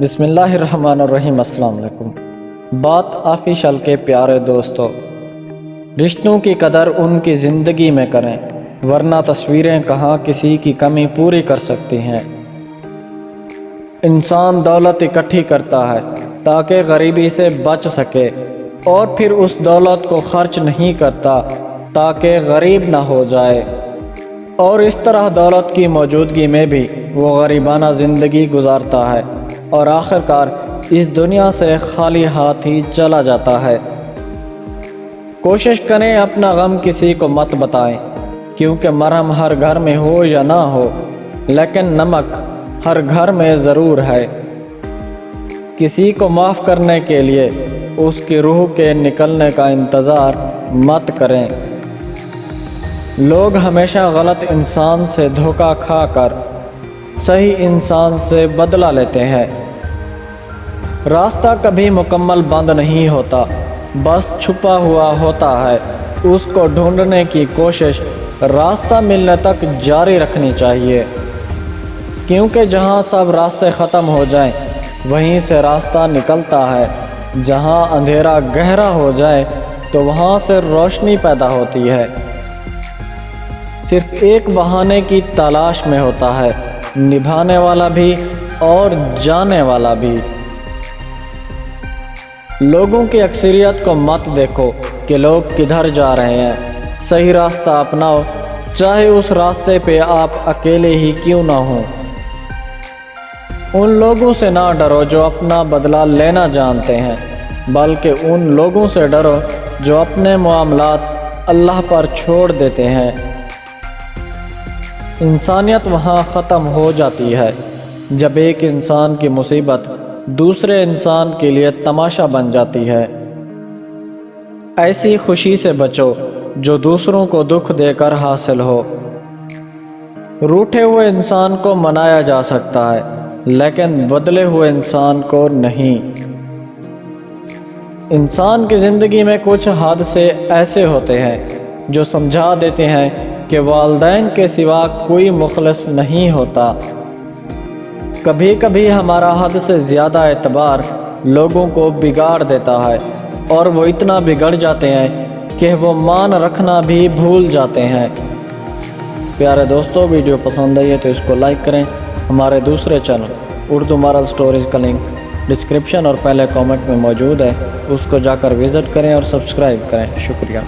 بسم اللہ الرحمن الرحیم۔ السلام علیکم۔ بات آفیشل کے پیارے دوستو، رشتوں کی قدر ان کی زندگی میں کریں، ورنہ تصویریں کہاں کسی کی کمی پوری کر سکتی ہیں۔ انسان دولت اکٹھی کرتا ہے تاکہ غریبی سے بچ سکے، اور پھر اس دولت کو خرچ نہیں کرتا تاکہ غریب نہ ہو جائے، اور اس طرح دولت کی موجودگی میں بھی وہ غریبانہ زندگی گزارتا ہے اور آخر کار اس دنیا سے خالی ہاتھ ہی چلا جاتا ہے۔ کوشش کریں اپنا غم کسی کو مت بتائیں، کیونکہ مرہم ہر گھر میں ہو یا نہ ہو، لیکن نمک ہر گھر میں ضرور ہے۔ کسی کو معاف کرنے کے لیے اس کی روح کے نکلنے کا انتظار مت کریں۔ لوگ ہمیشہ غلط انسان سے دھوکہ کھا کر صحیح انسان سے بدلہ لیتے ہیں۔ راستہ کبھی مکمل بند نہیں ہوتا، بس چھپا ہوا ہوتا ہے۔ اس کو ڈھونڈنے کی کوشش راستہ ملنے تک جاری رکھنی چاہیے، کیونکہ جہاں سب راستے ختم ہو جائیں وہیں سے راستہ نکلتا ہے۔ جہاں اندھیرا گہرا ہو جائے تو وہاں سے روشنی پیدا ہوتی ہے۔ صرف ایک بہانے کی تلاش میں ہوتا ہے، نبھانے والا بھی اور جانے والا بھی۔ لوگوں کی اکثریت کو مت دیکھو کہ لوگ کدھر جا رہے ہیں، صحیح راستہ اپناؤ، چاہے اس راستے پہ آپ اکیلے ہی کیوں نہ ہوں۔ ان لوگوں سے نہ ڈرو جو اپنا بدلہ لینا جانتے ہیں، بلکہ ان لوگوں سے ڈرو جو اپنے معاملات اللہ پر چھوڑ دیتے ہیں۔ انسانیت وہاں ختم ہو جاتی ہے جب ایک انسان کی مصیبت دوسرے انسان کے لیے تماشا بن جاتی ہے۔ ایسی خوشی سے بچو جو دوسروں کو دکھ دے کر حاصل ہو۔ روٹھے ہوئے انسان کو منایا جا سکتا ہے، لیکن بدلے ہوئے انسان کو نہیں۔ انسان کی زندگی میں کچھ حادثے ایسے ہوتے ہیں جو سمجھا دیتے ہیں کہ والدین کے سوا کوئی مخلص نہیں ہوتا۔ کبھی کبھی ہمارا حد سے زیادہ اعتبار لوگوں کو بگاڑ دیتا ہے، اور وہ اتنا بگڑ جاتے ہیں کہ وہ مان رکھنا بھی بھول جاتے ہیں۔ پیارے دوستو، ویڈیو پسند آئی ہے تو اس کو لائک کریں۔ ہمارے دوسرے چینل اردو مارل سٹوریز کا لنک ڈسکرپشن اور پہلے کامنٹ میں موجود ہے، اس کو جا کر وزٹ کریں اور سبسکرائب کریں۔ شکریہ۔